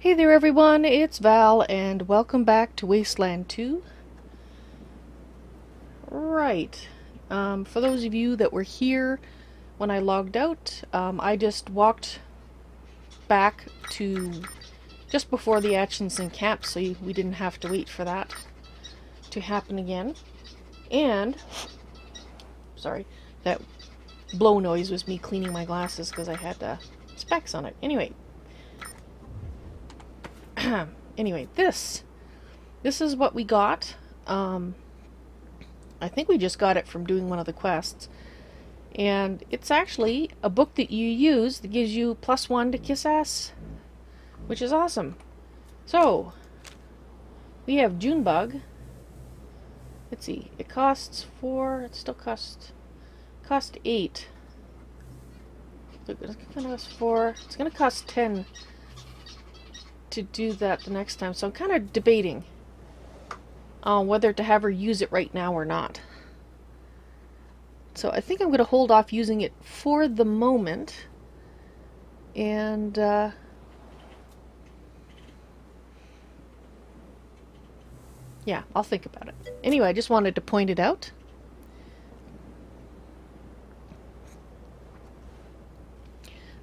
Hey there everyone, it's Val and welcome back to Wasteland 2. Right, for those of you that were here when I logged out, I just walked back to just before the Atchison Camp so we didn't have to wait for that to happen again. And, sorry, that blow noise was me cleaning my glasses because I had specs on it. Anyway, this is what we got. I think we just got it from doing one of the quests. And it's actually a book that you use that gives you +1 to kiss ass, which is awesome. So, we have Junebug. Let's see, it costs 4, it still cost 8. It's gonna cost 4, it's gonna cost 10 to do that the next time, so I'm kind of debating on whether to have her use it right now or not. So I think I'm going to hold off using it for the moment, and yeah, I'll think about it. Anyway, I just wanted to point it out.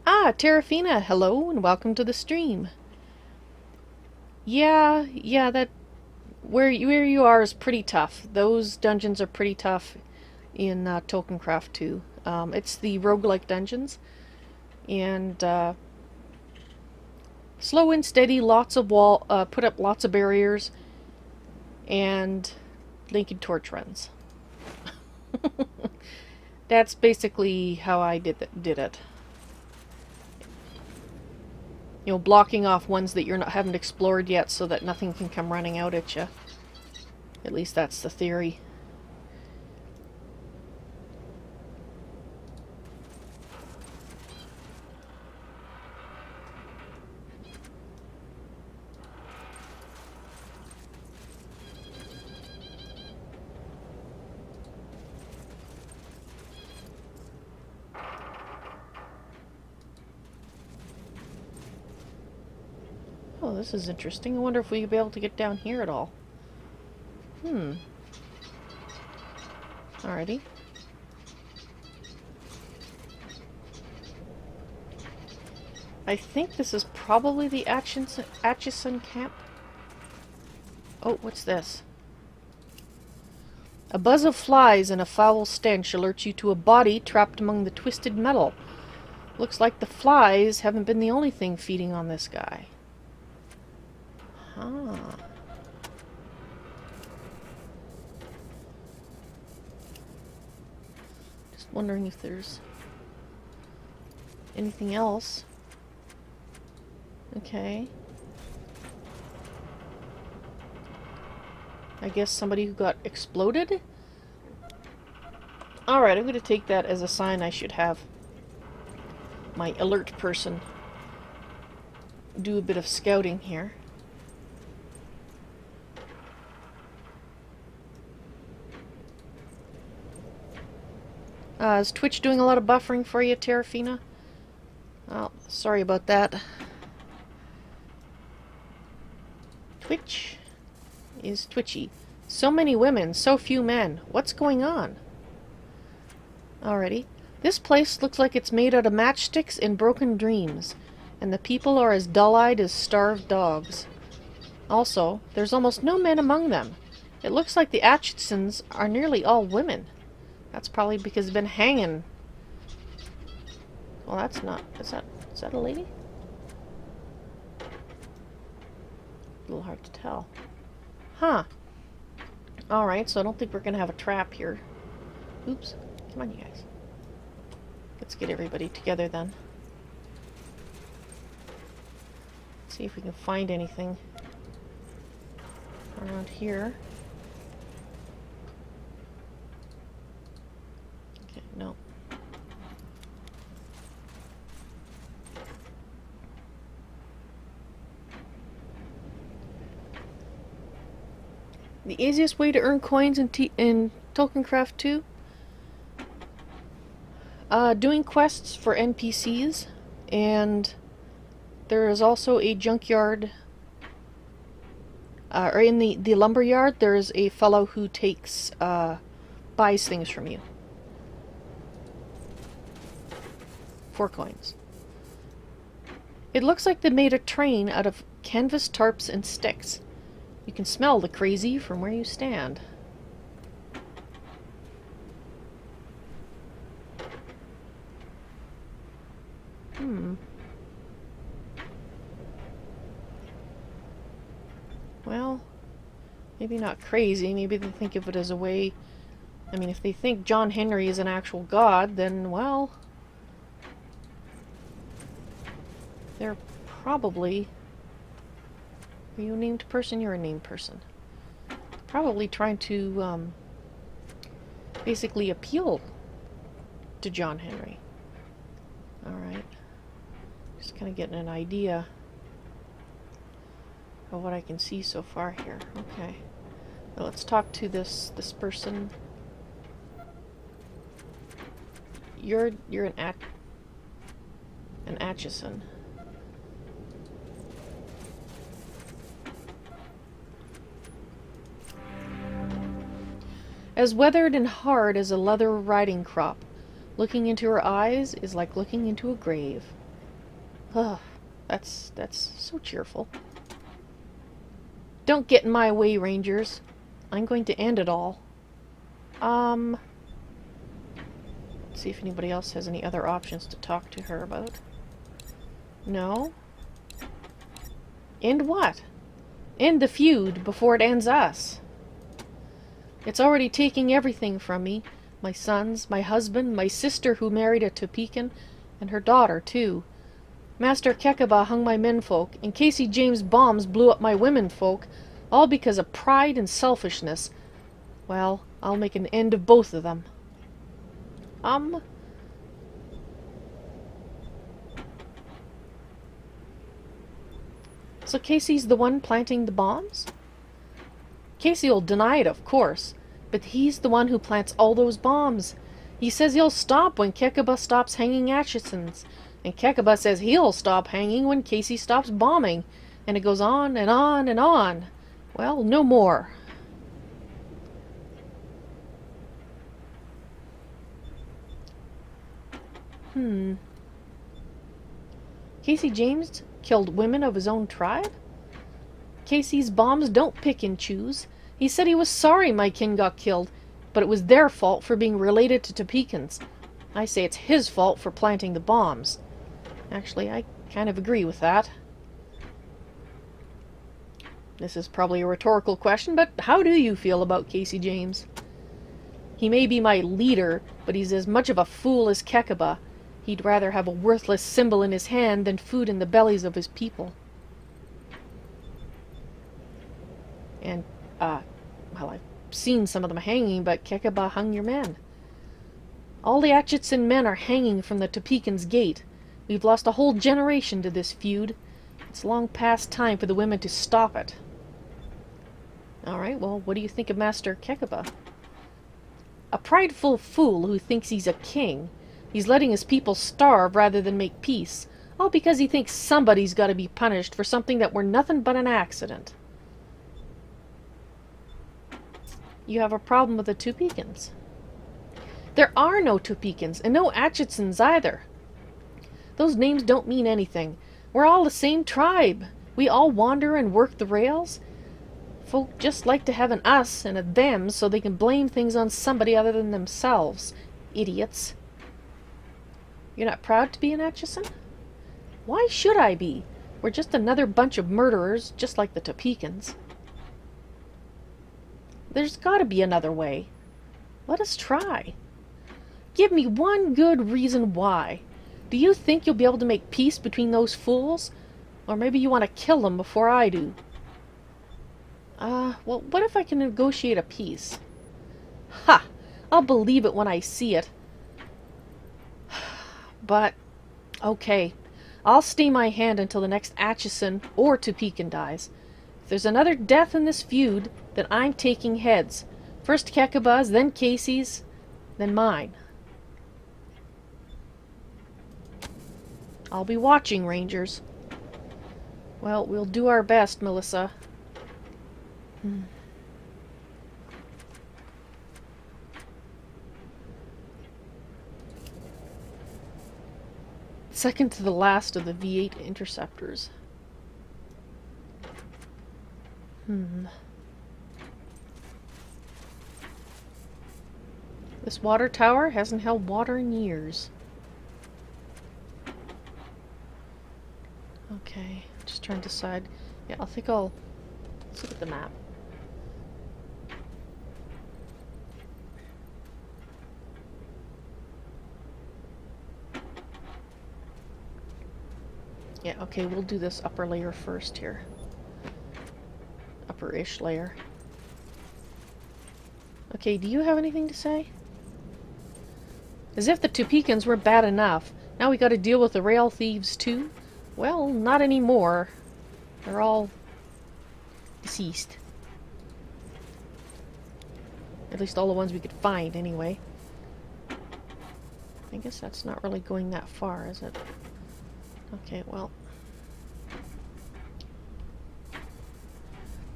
Terrafina, hello and welcome to the stream. Yeah, that where you are is pretty tough. Those dungeons are pretty tough in Tokencraft 2. It's the roguelike dungeons, and slow and steady, lots of put up lots of barriers, and Lincoln torch runs. That's basically how I did it. You know, blocking off ones that haven't explored yet so that nothing can come running out at you. At least that's the theory. Oh, this is interesting. I wonder if we'll be able to get down here at all. Alrighty. I think this is probably the Atchison Camp. Oh, what's this? A buzz of flies and a foul stench alerts you to a body trapped among the twisted metal. Looks like the flies haven't been the only thing feeding on this guy. Just wondering if there's anything else. Okay. I guess somebody who got exploded? Alright, I'm going to take that as a sign I should have my alert person do a bit of scouting here. Is Twitch doing a lot of buffering for you, Terrafina? Oh, sorry about that. Twitch is twitchy. So many women, so few men. What's going on? Alrighty. This place looks like it's made out of matchsticks and broken dreams, and the people are as dull-eyed as starved dogs. Also, there's almost no men among them. It looks like the Atchisons are nearly all women. That's probably because they've been hanging. Well, that's not... Is that a lady? A little hard to tell. Huh. Alright, so I don't think we're going to have a trap here. Oops. Come on, you guys. Let's get everybody together then. See if we can find anything around here. Okay, no. The easiest way to earn coins in Tokencraft 2? Doing quests for NPCs, and there is also a junkyard, or in the lumber yard, there's a fellow who buys things from you. 4 coins. It looks like they made a train out of canvas tarps and sticks. You can smell the crazy from where you stand. Well, maybe not crazy. Maybe they think of it as a way... I mean, if they think John Henry is an actual god, then, well... they're probably... Are you a named person? You're a named person. Probably trying to, basically appeal to John Henry. Alright. Just kind of getting an idea of what I can see so far here. Okay. Now let's talk to this person. You're an Atchison. As weathered and hard as a leather riding crop, looking into her eyes is like looking into a grave. Ugh, that's so cheerful. Don't get in my way, Rangers. I'm going to end it all. Let's see if anybody else has any other options to talk to her about. No? End what? End the feud before it ends us. It's already taking everything from me. My sons, my husband, my sister who married a Topeka, and her daughter, too. Master Kekaba hung my menfolk, and Casey James' bombs blew up my womenfolk, all because of pride and selfishness. Well, I'll make an end of both of them. So Casey's the one planting the bombs? Casey'll deny it, of course, but he's the one who plants all those bombs. He says he'll stop when Kekaba stops hanging Atchisons, and Kekaba says he'll stop hanging when Casey stops bombing, and it goes on and on and on. Well, no more. Casey James killed women of his own tribe? Casey's bombs don't pick and choose. He said he was sorry my kin got killed, but it was their fault for being related to Topekans. I say it's his fault for planting the bombs. Actually, I kind of agree with that. This is probably a rhetorical question, but how do you feel about Casey James? He may be my leader, but he's as much of a fool as Kekaba. He'd rather have a worthless symbol in his hand than food in the bellies of his people. And, well, I've seen some of them hanging, but Kekaba hung your men. All the Atchison men are hanging from the Topekan's gate. We've lost a whole generation to this feud. It's long past time for the women to stop it. Alright, well, what do you think of Master Kekaba? A prideful fool who thinks he's a king. He's letting his people starve rather than make peace, all because he thinks somebody's got to be punished for something that were nothing but an accident. You have a problem with the Topekans. There are no Topekans, and no Atchisons either. Those names don't mean anything. We're all the same tribe. We all wander and work the rails. Folk just like to have an us and a them so they can blame things on somebody other than themselves. Idiots. You're not proud to be an Atchison? Why should I be? We're just another bunch of murderers, just like the Topekans. There's got to be another way. Let us try. Give me one good reason why. Do you think you'll be able to make peace between those fools? Or maybe you want to kill them before I do? Well, what if I can negotiate a peace? Ha! I'll believe it when I see it. But, okay. I'll stay my hand until the next Atchison or Topekan dies. If there's another death in this feud, then I'm taking heads. First Kekaba's, then Casey's, then mine. I'll be watching, Rangers. Well, we'll do our best, Melissa. Second to the last of the V8 interceptors. This water tower hasn't held water in years. Okay, just trying to decide. Yeah, I think let's look at the map. Yeah, okay, we'll do this upper layer first here. Upper-ish layer. Okay, do you have anything to say? As if the Topekans were bad enough. Now we gotta deal with the rail thieves too? Well, not anymore. They're all deceased. At least all the ones we could find, anyway. I guess that's not really going that far, is it? Okay, well.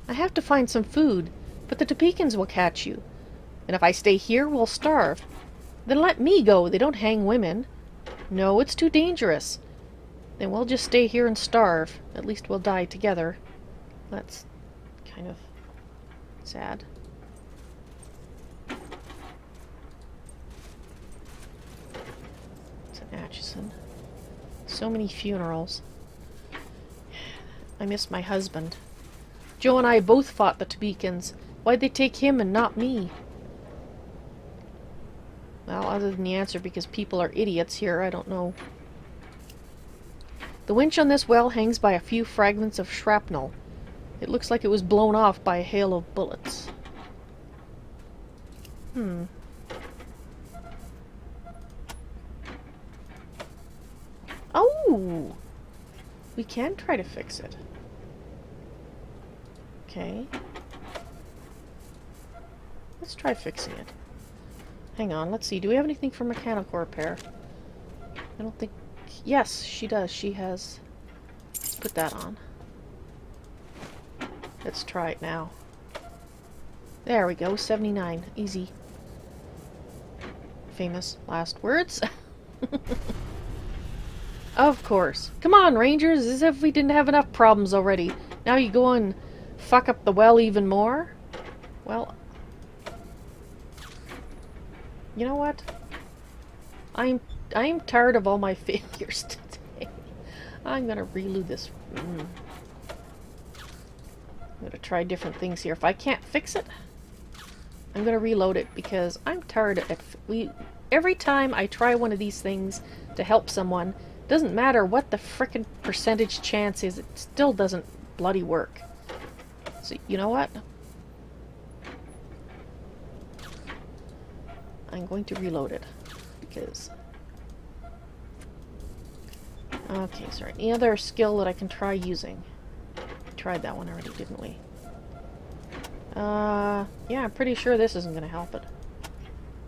I have to find some food, but the Topekans will catch you. And if I stay here, we'll starve. Then let me go. They don't hang women. No, it's too dangerous. Then we'll just stay here and starve. At least we'll die together. That's kind of sad. It's an Atchison. So many funerals. I miss my husband. Joe and I both fought the Topekans. Why'd they take him and not me? Well, other than the answer, because people are idiots here, I don't know. The winch on this well hangs by a few fragments of shrapnel. It looks like it was blown off by a hail of bullets. Oh! We can try to fix it. Okay. Let's try fixing it. Hang on, let's see. Do we have anything for mechanical repair? I don't think... Yes, she does. She has... Let's put that on. Let's try it now. There we go. 79. Easy. Famous last words. Of course. Come on, Rangers. As if we didn't have enough problems already. Now you go and fuck up the well even more? Well... You know what? I'm tired of all my failures today. I'm gonna reload this. I'm gonna try different things here. If I can't fix it, I'm gonna reload it because I'm tired of it. Every time I try one of these things to help someone, doesn't matter what the frickin' percentage chance is, it still doesn't bloody work. So you know what? I'm going to reload it because... Okay, sorry. Any other skill that I can try using? We tried that one already, didn't we? Yeah, I'm pretty sure this isn't going to help it.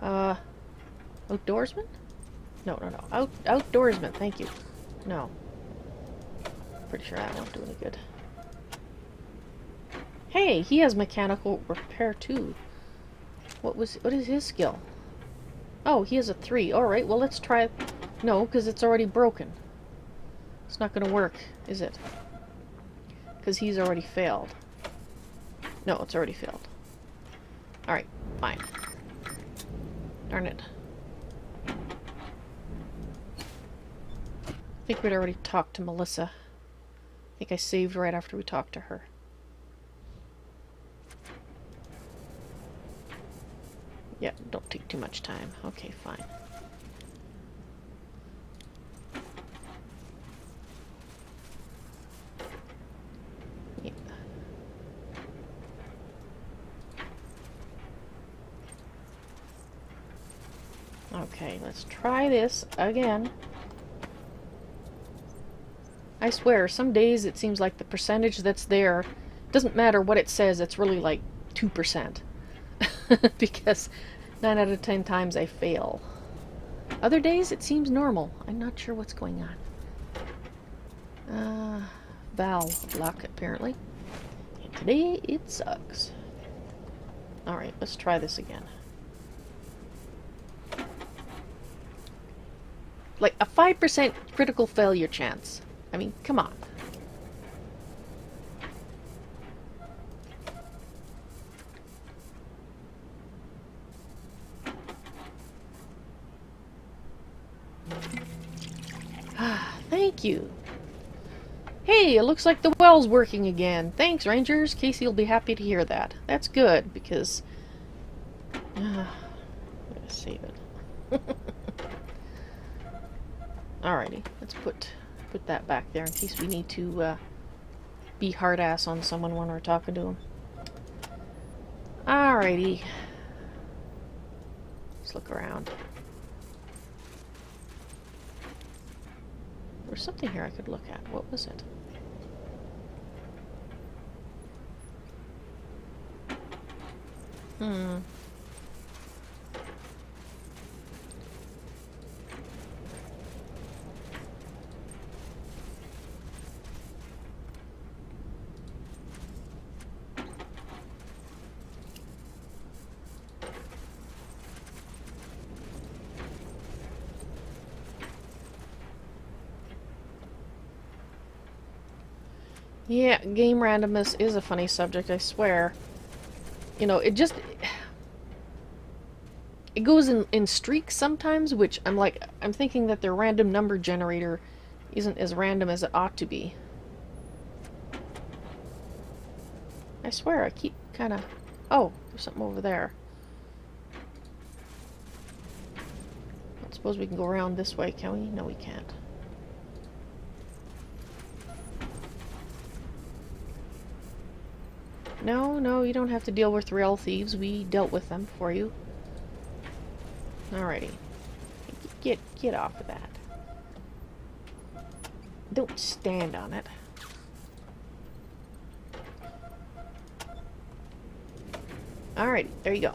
Outdoorsman? No. Outdoorsman, thank you. No. Pretty sure that won't do any good. Hey, he has mechanical repair too. What is his skill? Oh, he has a 3. Alright, well let's try... No, because it's already broken. It's not going to work, is it? Because he's already failed. No, it's already failed. Alright, fine. Darn it. I think we'd already talked to Melissa. I think I saved right after we talked to her. Yeah, don't take too much time. Okay, fine. Yeah. Okay, let's try this again. I swear, some days it seems like the percentage that's there, doesn't matter what it says, it's really like 2%. Because 9 out of 10 times I fail. Other days it seems normal. I'm not sure what's going on. Val luck, apparently. And today, it sucks. Alright, let's try this again. Like, a 5% critical failure chance. I mean, come on. Thank you. Hey, it looks like the well's working again. Thanks, Rangers. Casey will be happy to hear that. That's good, because... I'm gonna save it. Alrighty, let's put that back there in case we need to be hard-ass on someone when we're talking to them. Alrighty. Let's look around. There's something here I could look at. What was it? Yeah, game randomness is a funny subject, I swear. You know, it goes in streaks sometimes, which I'm thinking that their random number generator isn't as random as it ought to be. I swear, I keep kind of... Oh, there's something over there. I suppose we can go around this way, can we? No, we can't. No, you don't have to deal with rail thieves. We dealt with them for you. Alrighty. Get off of that. Don't stand on it. Alrighty, there you go.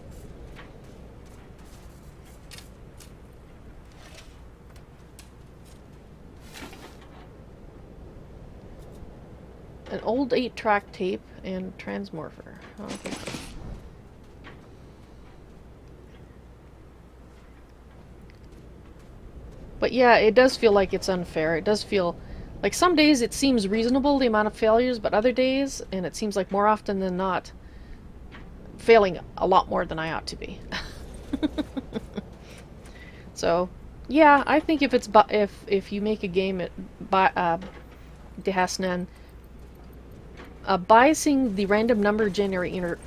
An old 8-track tape and transmorpher. Okay. But yeah, it does feel like it's unfair. It does feel like some days it seems reasonable, the amount of failures, but other days, and it seems like more often than not, failing a lot more than I ought to be. So, yeah, I think if you make a game at Dehasnan, biasing the random number generator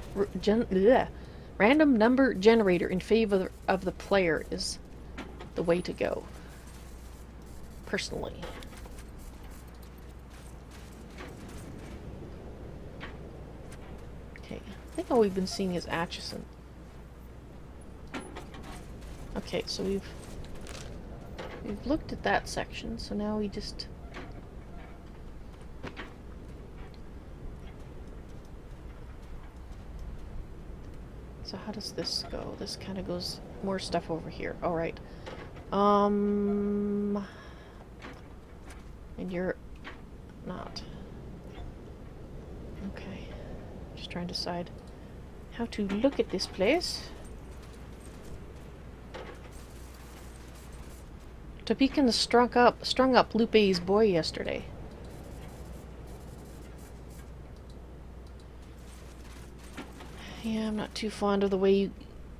in favor of the player is the way to go. Personally. Okay, I think all we've been seeing is Atchison. Okay, so we've looked at that section, so now we just... So how does this go? This kind of goes... More stuff over here. Alright. And you're... not. Okay. Just trying to decide how to look at this place. Topican strung up Lupe's boy yesterday. Yeah, I'm not too fond of the way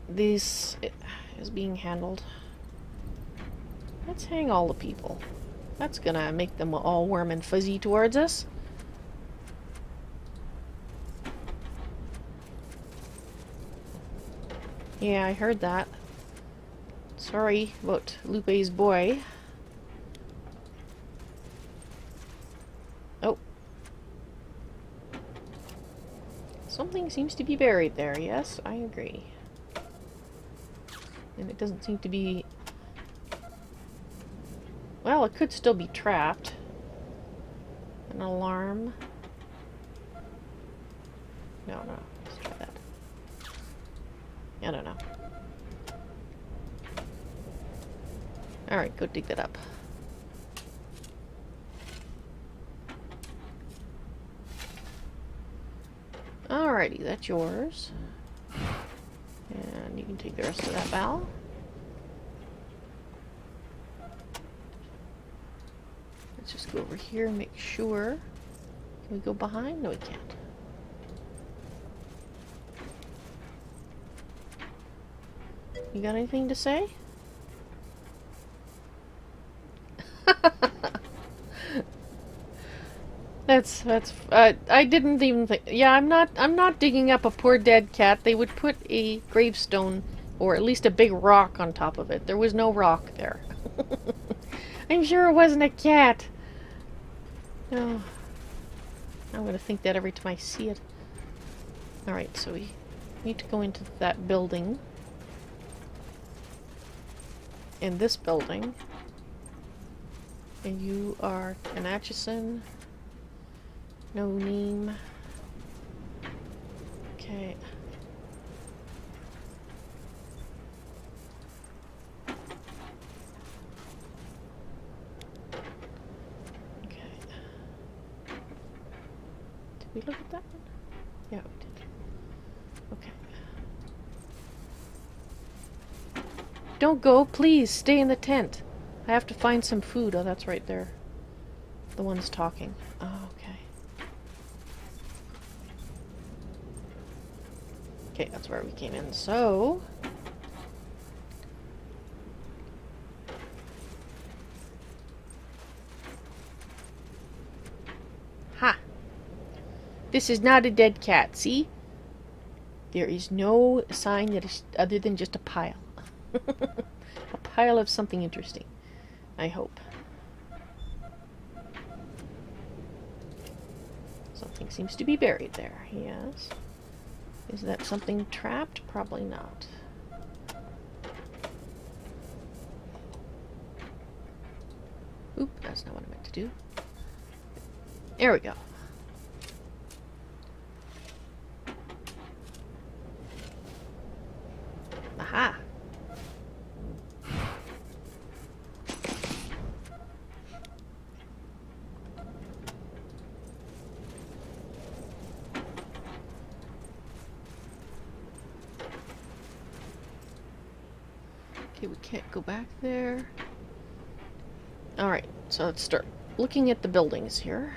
this is being handled. Let's hang all the people. That's gonna make them all warm and fuzzy towards us. Yeah, I heard that. Sorry about Lupe's boy. Oh. Something seems to be buried there, yes, I agree. And it doesn't seem to be... Well, it could still be trapped. An alarm. No, let's try that. I don't know. Alright, go dig that up. Alrighty, that's yours. And you can take the rest of that, Val. Let's just go over here and make sure. Can we go behind? No, we can't. You got anything to say? I didn't even think. Yeah, I'm not digging up a poor dead cat. They would put a gravestone or at least a big rock on top of it. There was no rock there. I'm sure it wasn't a cat. No. I'm gonna think that every time I see it. Alright, so we need to go into that building. In this building. And you are an Atchison. No name. Okay. Okay. Did we look at that one? Yeah, we did. Okay. Don't go, please. Stay in the tent. I have to find some food. Oh, that's right there. The one's talking. Oh, okay. Okay, that's where we came in. So... Ha! This is not a dead cat, see? There is no sign that is other than just a pile. A pile of something interesting. I hope. Something seems to be buried there, yes. Is that something trapped? Probably not. Oop, that's not what I meant to do. There we go. Aha! Okay, we can't go back there. Alright, so let's start looking at the buildings here.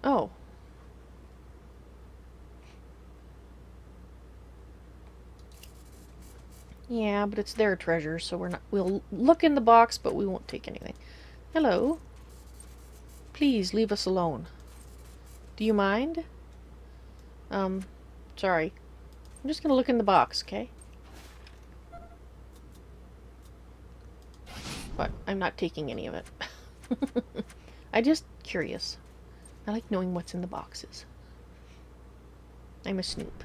Oh. Yeah, but it's their treasure, so we'll look in the box, but we won't take anything. Hello. Please leave us alone. Do you mind? Sorry. I'm just gonna look in the box, okay? But I'm not taking any of it. I'm just curious. I like knowing what's in the boxes. I'm a snoop.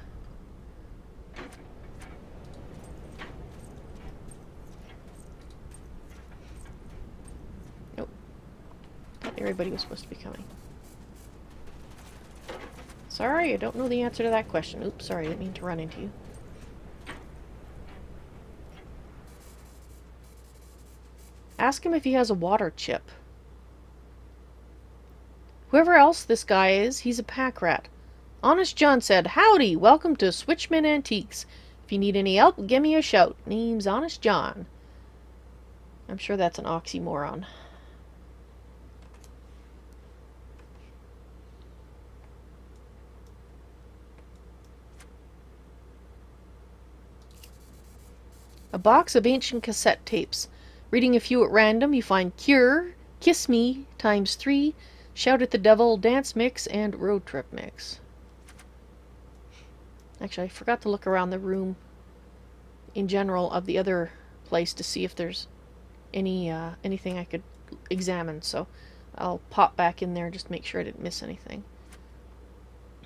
Nope. Thought everybody was supposed to be coming. Sorry, I don't know the answer to that question. Oops, sorry, I didn't mean to run into you. Ask him if he has a water chip. Whoever else this guy is, he's a pack rat. Honest John said, "Howdy, welcome to Switchman Antiques. If you need any help, give me a shout. Name's Honest John." I'm sure that's an oxymoron. A box of ancient cassette tapes. Reading a few at random, you find Cure, Kiss Me, ×3, Shout at the Devil, Dance Mix, and Road Trip Mix. Actually, I forgot to look around the room in general of the other place to see if there's anything I could examine, so I'll pop back in there just to make sure I didn't miss anything.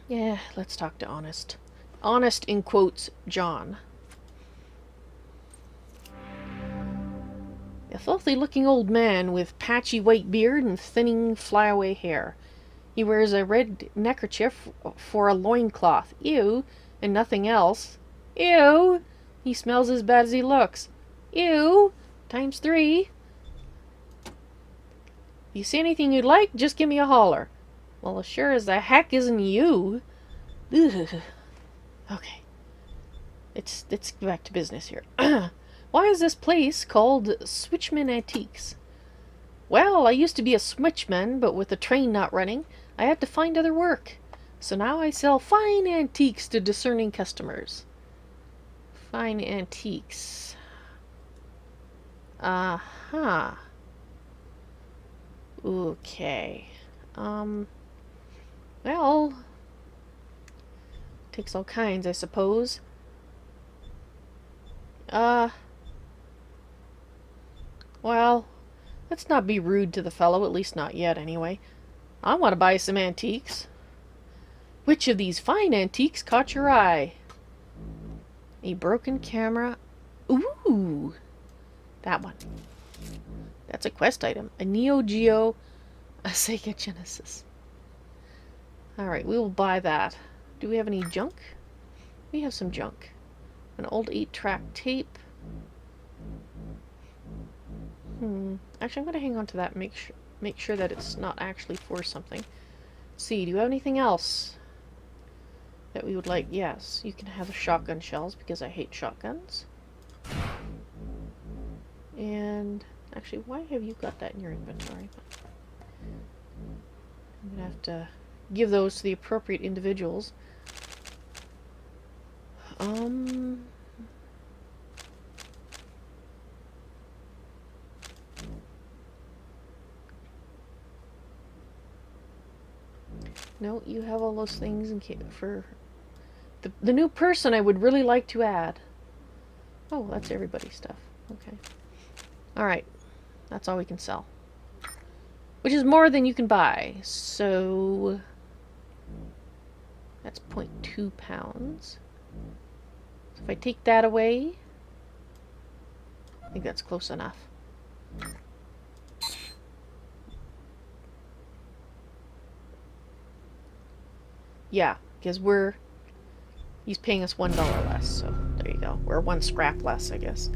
Yeah, let's talk to Honest. Honest, in quotes, John. A filthy-looking old man with patchy white beard and thinning flyaway hair. He wears a red neckerchief for a loincloth. Ew, and nothing else. Ew! He smells as bad as he looks. Ew! Times 3. If you see anything you'd like, just give me a holler. Well, as sure as the heck isn't you. Ugh. Okay. Let's get back to business here. Why is this place called Switchman Antiques? Well, I used to be a switchman, but with the train not running, I had to find other work. So now I sell fine antiques to discerning customers. Fine antiques. Uh-huh. Okay. Well, takes all kinds, I suppose. Well, let's not be rude to the fellow, at least not yet, anyway. I want to buy some antiques. Which of these fine antiques caught your eye? A broken camera. Ooh! That one. That's a quest item. A Neo Geo, a Sega Genesis. Alright, we will buy that. Do we have any junk? We have some junk. An old 8-track tape. Actually, I'm going to hang on to that and make sure that it's not actually for something. Let's see, do you have anything else that we would like? Yes, you can have the shotgun shells because I hate shotguns. And actually, why have you got that in your inventory? I'm going to have to give those to the appropriate individuals. No, you have all those things in for the new person I would really like to add. Oh, that's everybody's stuff. Okay. Alright. That's all we can sell. Which is more than you can buy. So that's 0.2 pounds. So if I take that away, I think that's close enough. Yeah, because he's paying us $1 less, so there you go. We're 1 scrap less, I guess.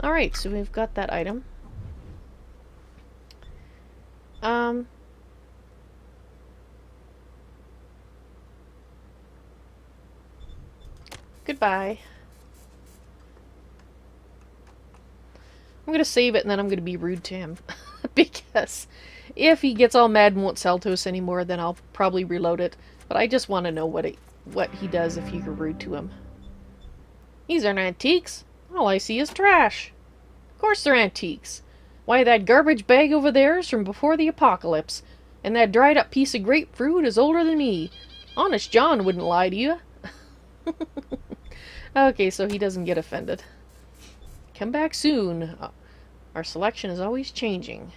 Alright, so we've got that item. Goodbye. I'm gonna save it and then I'm gonna be rude to him. Because if he gets all mad and won't sell to us anymore, then I'll probably reload it. But I just want to know what he does if you're rude to him. These aren't antiques. All I see is trash. Of course they're antiques. Why, that garbage bag over there is from before the apocalypse. And that dried up piece of grapefruit is older than me. Honest John wouldn't lie to you. Okay, so he doesn't get offended. Come back soon. Our selection is always changing.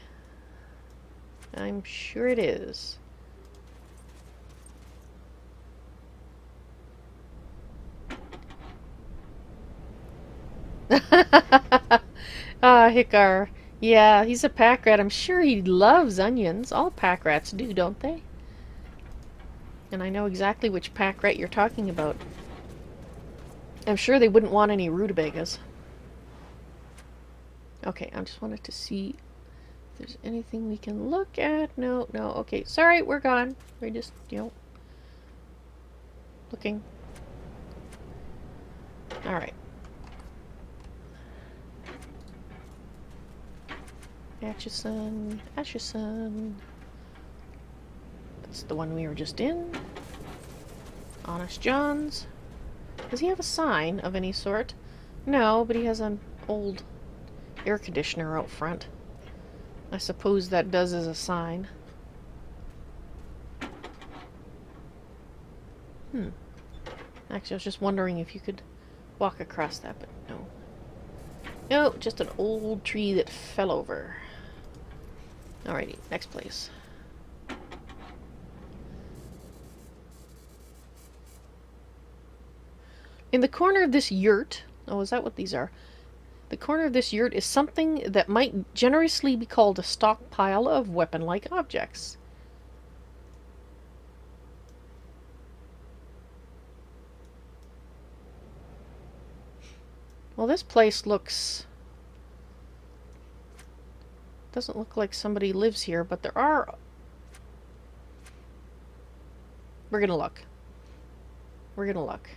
I'm sure it is. Hikar. Yeah, he's a pack rat. I'm sure he loves onions. All pack rats do, don't they? And I know exactly which pack rat you're talking about. I'm sure they wouldn't want any rutabagas. Okay, I just wanted to see if there's anything we can look at. No. Okay, sorry, we're gone. We're just, looking. Alright. Atchison. That's the one we were just in. Honest John's. Does he have a sign of any sort? No, but he has an old air conditioner out front. I suppose that does as a sign. Actually, I was just wondering if you could walk across that, but no. No, just an old tree that fell over. Alrighty, next place. In the corner of this yurt... Oh, is that what these are? The corner of this yurt is something that might generously be called a stockpile of weapon-like objects. Well, this place looks... doesn't look like somebody lives here, but there are... We're gonna look. We're gonna look.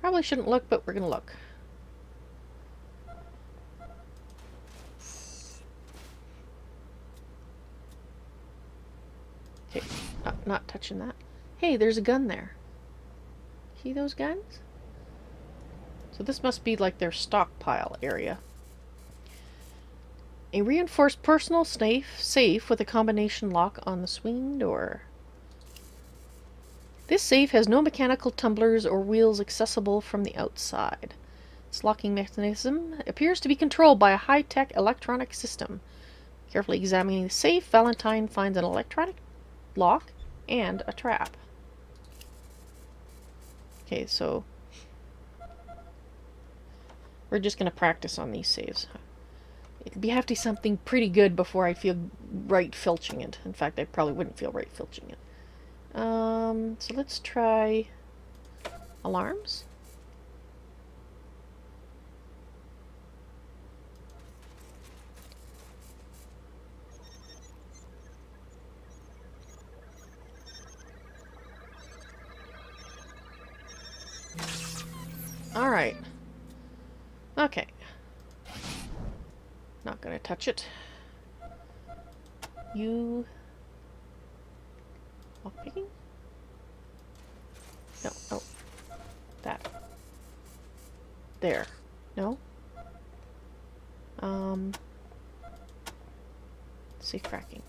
Probably shouldn't look, but we're gonna look. Okay, not touching that. Hey, there's a gun there. See those guns? So this must be like their stockpile area. A reinforced personal safe with a combination lock on the swing door. This safe has no mechanical tumblers or wheels accessible from the outside. Its locking mechanism appears to be controlled by a high-tech electronic system. Carefully examining the safe, Valentine finds an electronic lock and a trap. Okay, so we're just going to practice on these saves. It'd have to be something pretty good before I feel right filching it. In fact, I probably wouldn't feel right filching it. So let's try alarms. All right. Okay. Not gonna touch it. You... lockpicking? No. Oh. That. There. No? Safe cracking.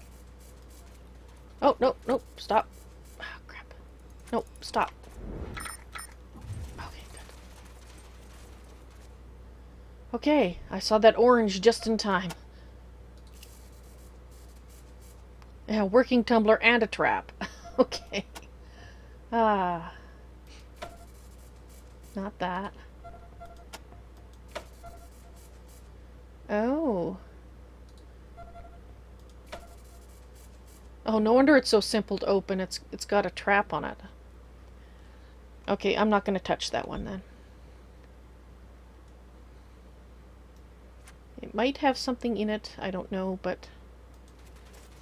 Oh, no, no, stop. Ah, crap. No, stop. Okay, good. Okay, I saw that orange just in time. Yeah, working tumbler and a trap. Okay. Ah. Not that. Oh. Oh, no wonder it's so simple to open. It's got a trap on it. Okay, I'm not going to touch that one then. It might have something in it, I don't know, but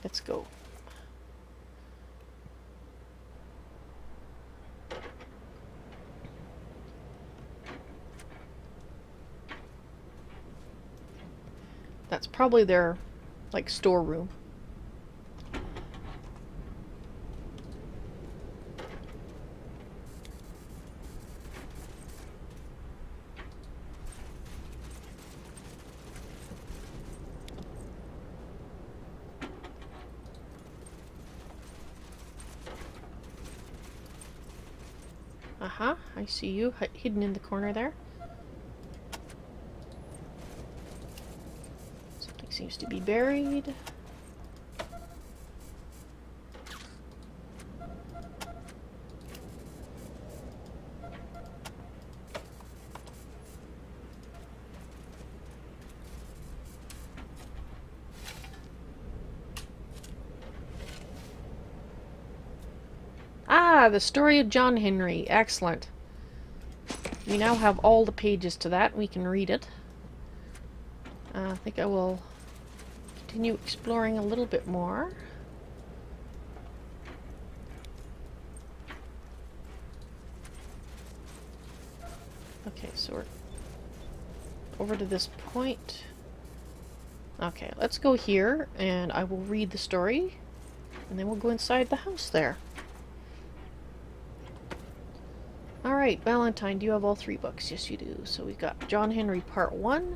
let's go. That's probably their, like, storeroom. Uh-huh, I see you hidden in the corner there. Something seems to be buried. Ah, the story of John Henry. Excellent. We now have all the pages to that. We can read it. I think I will continue exploring a little bit more. Okay, so we're over to this point. Okay, let's go here, and I will read the story, and then we'll go inside the house there. Alright, Valentine, do you have all 3 books? Yes, you do. So we've got John Henry Part 1,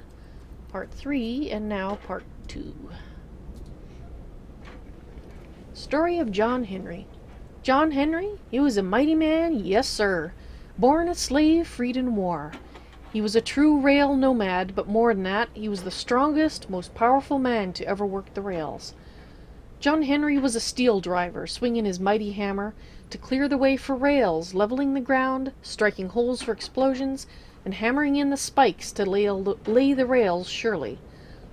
Part 3, and now Part 2. Story of John Henry. John Henry? He was a mighty man, yes sir. Born a slave, freed in war. He was a true rail nomad, but more than that, he was the strongest, most powerful man to ever work the rails. John Henry was a steel driver, swinging his mighty hammer to clear the way for rails, leveling the ground, striking holes for explosions, and hammering in the spikes to lay the rails surely.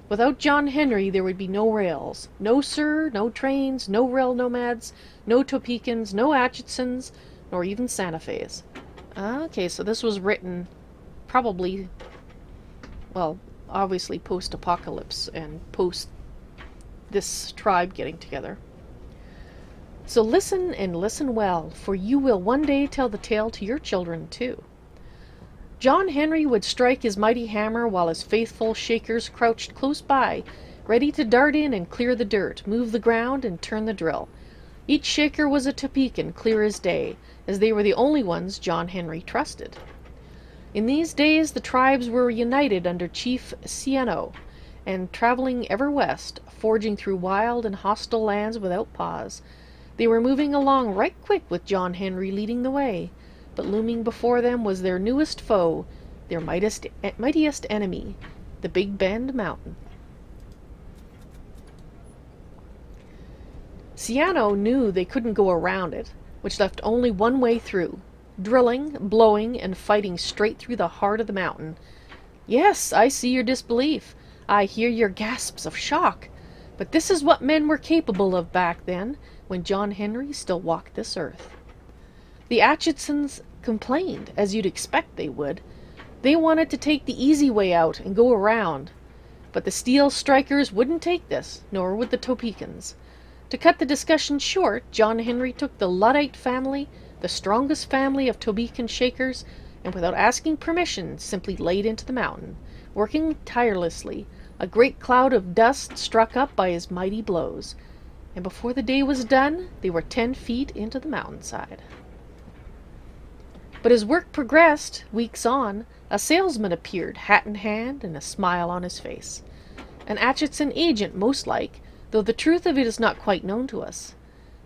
Without John Henry, there would be no rails. No sir, no trains, no rail nomads, no Topekans, no Atchisons, nor even Santa Fe's. Okay, so this was written probably Well, obviously post-apocalypse and post this tribe getting together. So listen and listen well, for you will one day tell the tale to your children too. John Henry would strike his mighty hammer while his faithful Shakers crouched close by, ready to dart in and clear the dirt, move the ground, and turn the drill. Each Shaker was a Topeka, clear as day, as they were the only ones John Henry trusted. In these days the tribes were united under Chief Ciano, and traveling ever west, forging through wild and hostile lands without pause. They were moving along right quick with John Henry leading the way, but looming before them was their newest foe, their mightiest enemy, the Big Bend Mountain. Ciano knew they couldn't go around it, which left only one way through, drilling, blowing, and fighting straight through the heart of the mountain. Yes, I see your disbelief. I hear your gasps of shock. But this is what men were capable of back then, when John Henry still walked this earth. The Atchisons complained, as you'd expect they would. They wanted to take the easy way out and go around. But the Steel Strikers wouldn't take this, nor would the Topekans. To cut the discussion short, John Henry took the Luddite family, the strongest family of Tobekan Shakers, and without asking permission, simply laid into the mountain, working tirelessly. A great cloud of dust struck up by his mighty blows, and before the day was done, they were 10 feet into the mountainside. But as work progressed, weeks on, a salesman appeared, hat in hand and a smile on his face. An Atchison agent, most like, though the truth of it is not quite known to us.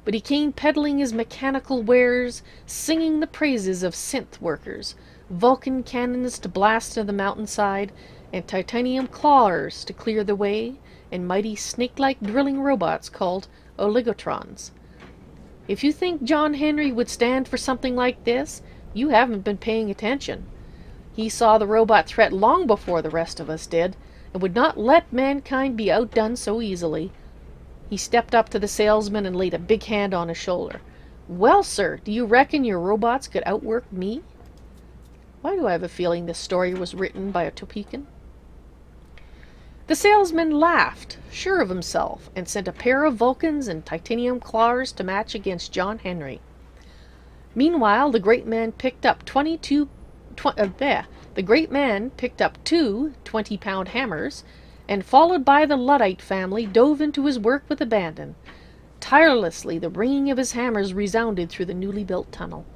But he came peddling his mechanical wares, singing the praises of synth workers, Vulcan cannons to blast to the mountainside, and titanium clawers to clear the way, and mighty snake-like drilling robots called oligotrons. If you think John Henry would stand for something like this, you haven't been paying attention. He saw the robot threat long before the rest of us did, and would not let mankind be outdone so easily. He stepped up to the salesman and laid a big hand on his shoulder. "Well, sir, do you reckon your robots could outwork me?" Why do I have a feeling this story was written by a Topekan? The salesman laughed, sure of himself, and sent a pair of Vulcans and titanium clawers to match against John Henry. Meanwhile, the great man picked up two 20-pound hammers, and followed by the Luddite family, dove into his work with abandon. Tirelessly, the ringing of his hammers resounded through the newly built tunnel.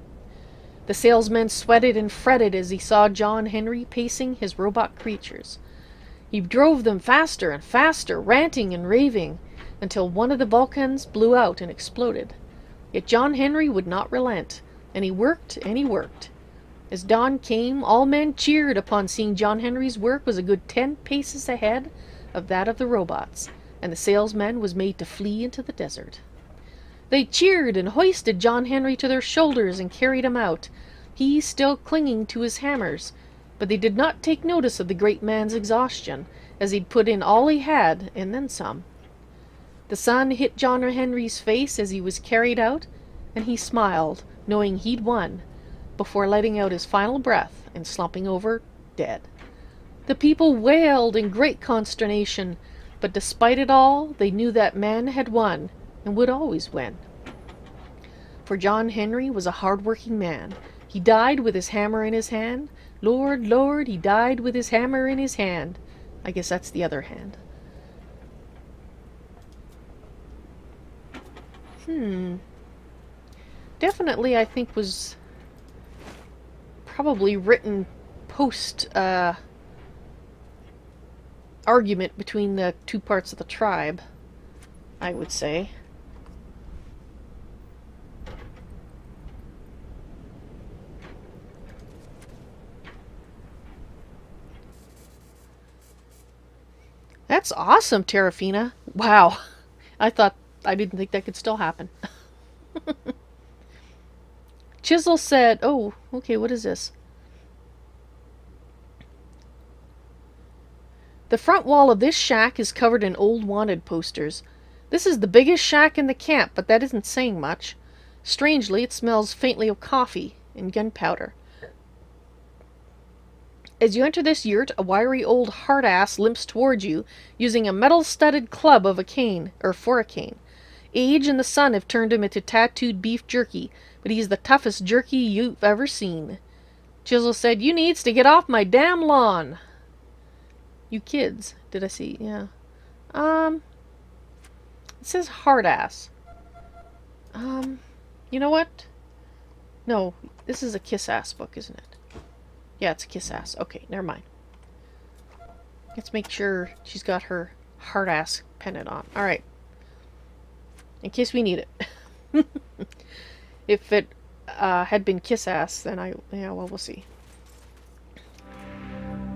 The salesman sweated and fretted as he saw John Henry pacing his robot creatures. He drove them faster and faster, ranting and raving, until one of the Vulcans blew out and exploded. Yet John Henry would not relent, and he worked and he worked. As dawn came, all men cheered upon seeing John Henry's work was a good 10 paces ahead of that of the robots, and the salesman was made to flee into the desert. They cheered and hoisted John Henry to their shoulders and carried him out, he still clinging to his hammers, but they did not take notice of the great man's exhaustion, as he'd put in all he had, and then some. The sun hit John Henry's face as he was carried out, and he smiled, knowing he'd won, before letting out his final breath and slumping over, dead. The people wailed in great consternation, but despite it all, they knew that man had won, and would always win. For John Henry was a hard-working man. He died with his hammer in his hand. Lord, Lord, he died with his hammer in his hand. I guess that's the other hand. Definitely, I think, was probably written post argument between the two parts of the tribe, I would say. That's awesome, Terrafina. Wow. I didn't think that could still happen. Chisel said, oh, okay, what is this? The front wall of this shack is covered in old wanted posters. This is the biggest shack in the camp, but that isn't saying much. Strangely, it smells faintly of coffee and gunpowder. As you enter this yurt, a wiry old hard-ass limps towards you, using a metal-studded club of a cane, or for a cane. Age and the sun have turned him into tattooed beef jerky, but he's the toughest jerky you've ever seen. Chisel said, "You needs to get off my damn lawn." You kids, did I see? Yeah. It says hard-ass. You know what? No, this is a kiss-ass book, isn't it? Yeah, it's a kiss-ass. Okay, never mind. Let's make sure she's got her hard-ass pendant on. Alright. In case we need it. If it had been kiss-ass, then yeah, well, we'll see.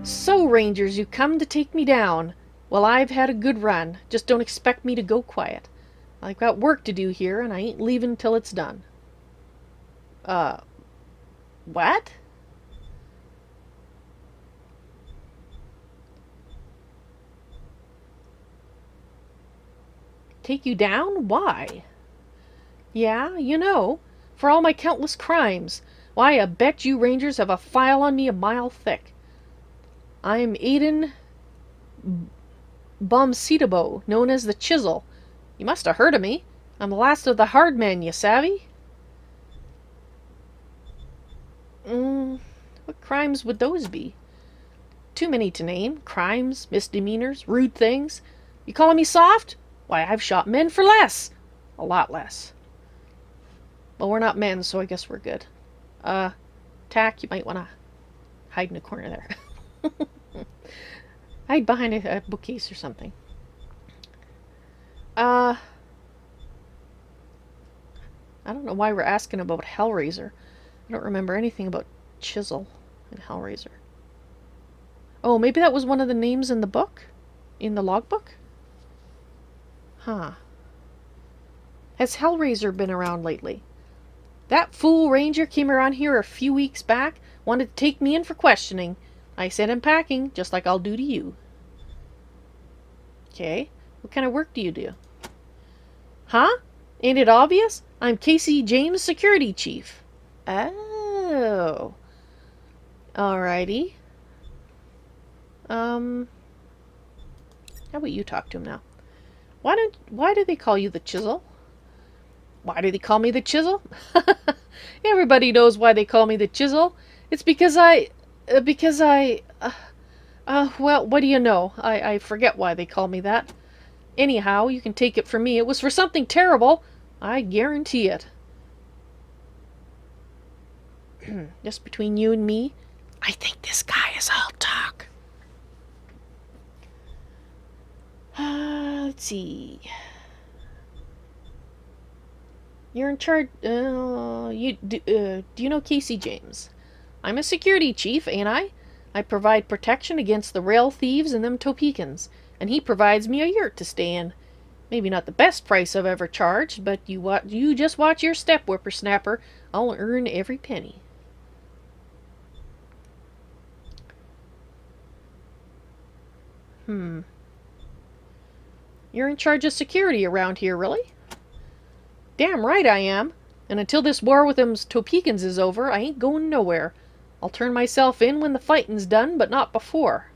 "So, Rangers, you come to take me down. Well, I've had a good run. Just don't expect me to go quiet. I've got work to do here, and I ain't leaving till it's done." What? Take you down? Why? Yeah, you know, for all my countless crimes. Why, I bet you Rangers have a file on me a mile thick. I'm Aiden Bomcitabo, known as the Chisel. You must have heard of me. I'm the last of the hard men, you savvy? What crimes would those be? Too many to name. Crimes, misdemeanors, rude things. You calling me soft? Why, I've shot men for less. A lot less. Well, we're not men, so I guess we're good. Tack, you might want to hide in a corner there. Hide behind a bookcase or something. I don't know why we're asking about Hellraiser. I don't remember anything about Chisel and Hellraiser. Oh, maybe that was one of the names in the book? In the logbook? Huh. Has Hellraiser been around lately? That fool ranger came around here a few weeks back, wanted to take me in for questioning. I sent him packing, just like I'll do to you. Okay. What kind of work do you do? Huh? Ain't it obvious? I'm Casey James, security chief. Oh. Alrighty. How about you talk to him now? Why do they call you the Chisel? Why do they call me the Chisel? Everybody knows why they call me the Chisel. It's because well, what do you know? I forget why they call me that. Anyhow, you can take it from me. It was for something terrible. I guarantee it. Just between you and me, I think this guy is all talk. Let's see. You're in charge. Do you know Casey James? I'm a security chief, ain't I? I provide protection against the rail thieves and them Topekans, and he provides me a yurt to stay in. Maybe not the best price I've ever charged, but you just watch your step, whippersnapper. I'll earn every penny. You're in charge of security around here, really? Damn right I am. And until this war with them Topekans is over, I ain't going nowhere. I'll turn myself in when the fighting's done, but not before.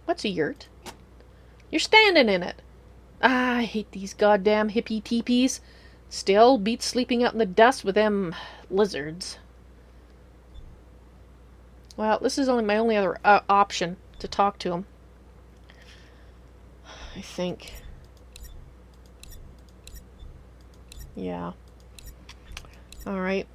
What's a yurt? You're standing in it. Ah, I hate these goddamn hippie teepees. Still beats sleeping out in the dust with them lizards. Well, this is my only other option to talk to him. I think. Yeah. Alright.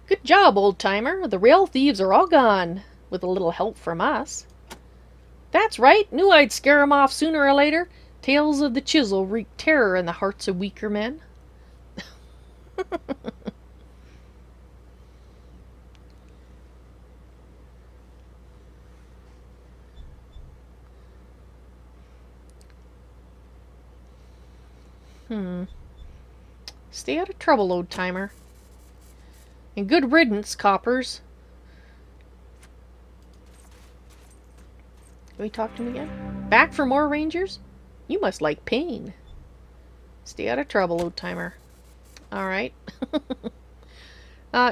Good job, old-timer. The rail thieves are all gone, with a little help from us. That's right. Knew I'd scare 'em off sooner or later. Tales of the Chisel wreak terror in the hearts of weaker men. Stay out of trouble, old-timer. And good riddance, coppers. Can we talk to him again? Back for more rangers? You must like pain. Stay out of trouble, old-timer. Alright.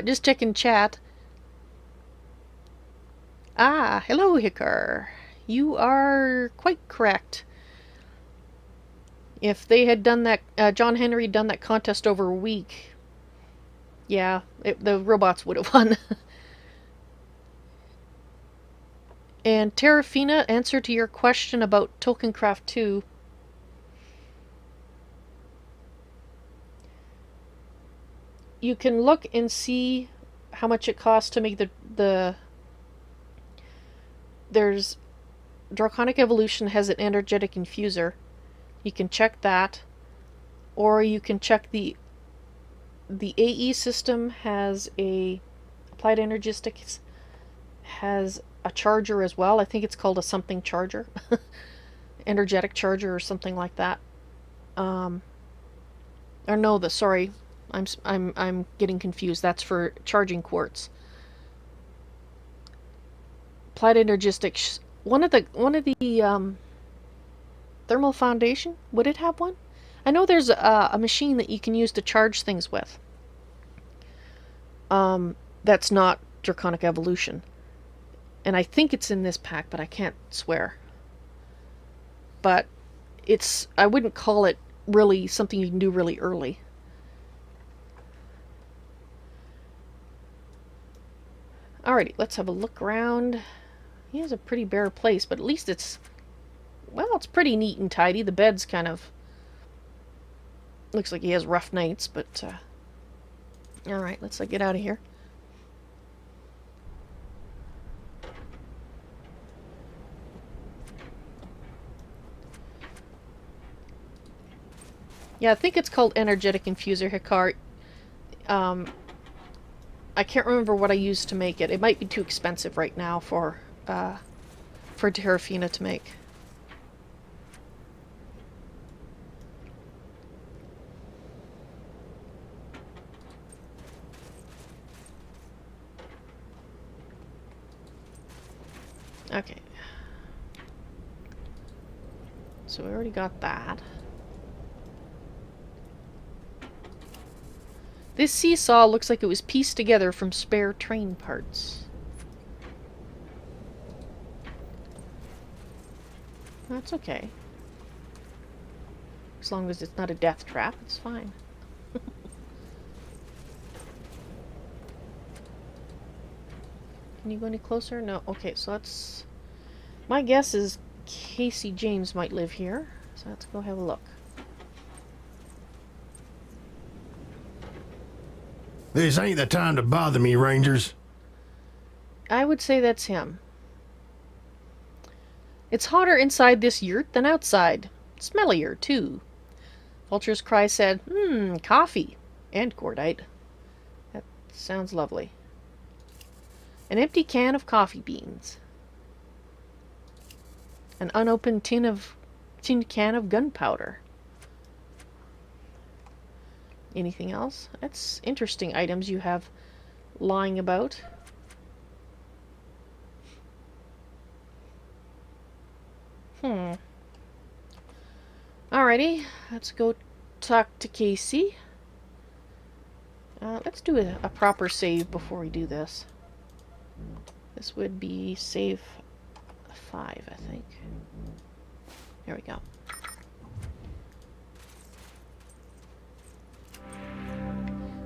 Just checking chat. Ah, hello, Hicker. You are quite correct. If they had done that, John Henry done that contest over a week, yeah, the robots would have won. And Terrafina, answer to your question about Tokencraft 2. You can look and see how much it costs to make there's Draconic Evolution has an energetic infuser. You can check that, or you can check the AE system has a applied energistics has a charger as well. I think it's called a something charger, energetic charger or something like that. Or no, sorry, I'm getting confused. That's for charging quartz. Applied energistics. One of the thermal foundation, would it have one? I know there's a machine that you can use to charge things with. That's not Draconic Evolution. And I think it's in this pack, but I can't swear. But I wouldn't call it really something you can do really early. Alrighty, let's have a look around. He has a pretty bare place, but at least it's pretty neat and tidy. The bed's kind of looks like he has rough nights, but alright, let's get out of here. Yeah, I think it's called Energetic Infuser, Hikar. I can't remember what I used to make it. It might be too expensive right now for Terrafina to make. Okay. So we already got that. This seesaw looks like it was pieced together from spare train parts. That's okay. As long as it's not a death trap, it's fine. Can you go any closer? No. Okay, so that's... My guess is Casey James might live here. So let's go have a look. This ain't the time to bother me, Rangers. I would say that's him. It's hotter inside this yurt than outside. Smellier, too. Vulture's Cry said, coffee. And cordite. That sounds lovely. An empty can of coffee beans. An unopened tin can of gunpowder. Anything else? That's interesting items you have lying about. Alrighty, let's go talk to Casey. Let's do a proper save before we do this. This would be save 5, I think. There we go.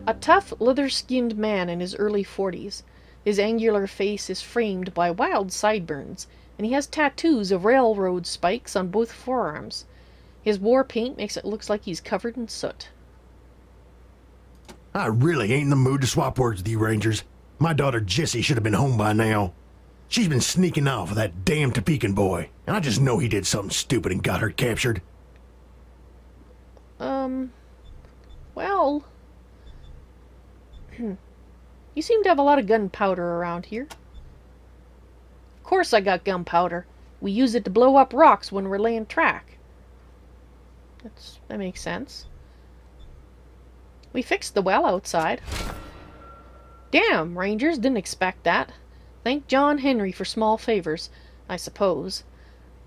A tough, leather-skinned man in his early 40s. His angular face is framed by wild sideburns, and he has tattoos of railroad spikes on both forearms. His war paint makes it look like he's covered in soot. I really ain't in the mood to swap words with you, Rangers. My daughter Jessie should have been home by now. She's been sneaking off with that damn Topeka boy, and I just know he did something stupid and got her captured. Well... You seem to have a lot of gunpowder around here. Of course I got gunpowder. We use it to blow up rocks when we're laying track. That makes sense. We fixed the well outside. Damn, Rangers, didn't expect that. Thank John Henry for small favors, I suppose.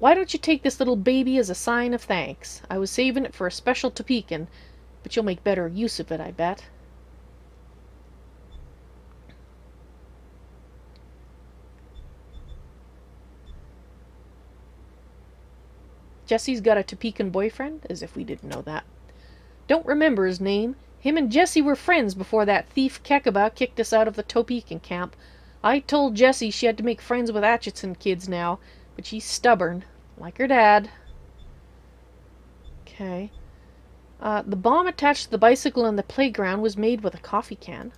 Why don't you take this little baby as a sign of thanks? I was saving it for a special Topekan, but you'll make better use of it, I bet. Jesse's got a Topeka boyfriend, as if we didn't know that. Don't remember his name. Him and Jesse were friends before that thief Kekaba kicked us out of the Topeka camp. I told Jessie she had to make friends with Atchison kids now, but she's stubborn, like her dad. Okay. The bomb attached to the bicycle in the playground was made with a coffee can.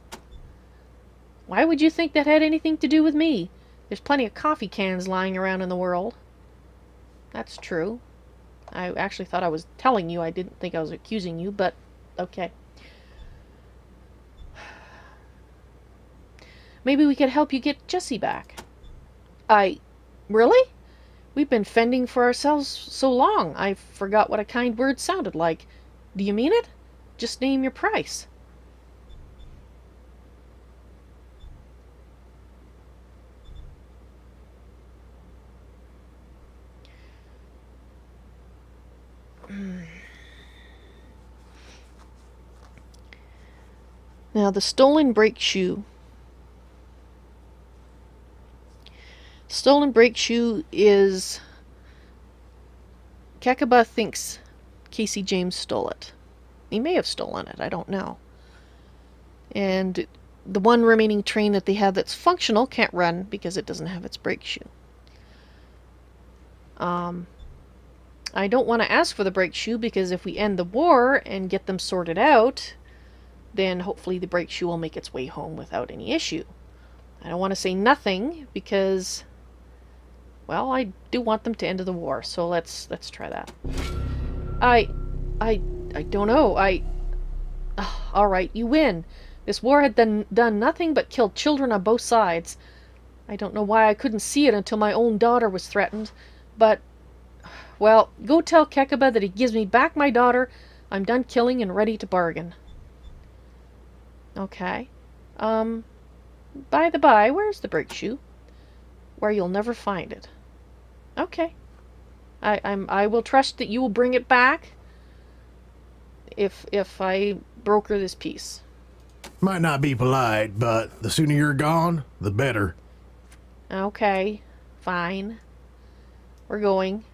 Why would you think that had anything to do with me? There's plenty of coffee cans lying around in the world. That's true. I actually thought I was telling you. I didn't think I was accusing you, but okay. Maybe we could help you get Jessie back. Really? We've been fending for ourselves so long, I forgot what a kind word sounded like. Do you mean it? Just name your price. Now, the stolen brake shoe. Stolen brake shoe is... Kakaba thinks Casey James stole it. He may have stolen it, I don't know. And the one remaining train that they have that's functional can't run because it doesn't have its brake shoe. I don't want to ask for the brake shoe because if we end the war and get them sorted out, then hopefully the brake shoe will make its way home without any issue. I don't want to say nothing because, well, I do want them to end the war, so let's try that. I don't know. All right, you win. This war had done nothing but killed children on both sides. I don't know why I couldn't see it until my own daughter was threatened, but, well, go tell Kekaba that he gives me back my daughter. I'm done killing and ready to bargain. Okay. By the by, where's the brake shoe? Where you'll never find it. Okay. I will trust that you will bring it back if I broker this piece. Might not be polite, but the sooner you're gone, the better. Okay. Fine. We're going.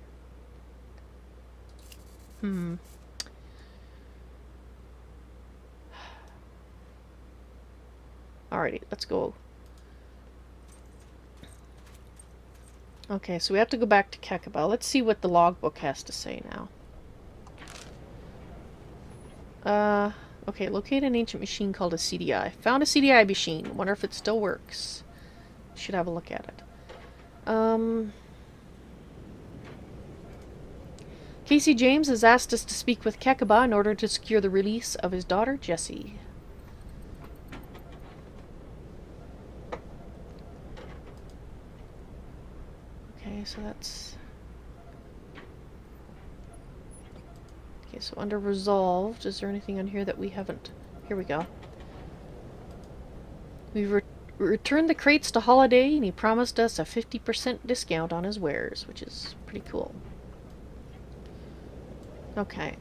Alrighty, let's go. Okay, so we have to go back to Kekaba. Let's see what the logbook has to say now. Okay, locate an ancient machine called a CDI. Found a CDI machine. Wonder if it still works. Should have a look at it. Casey James has asked us to speak with Kekaba in order to secure the release of his daughter, Jessie. Okay, so that's... Okay, so under resolved, is there anything on here that we haven't... Here we go. We returned the crates to Holiday, and he promised us a 50% discount on his wares, which is pretty cool. Okay.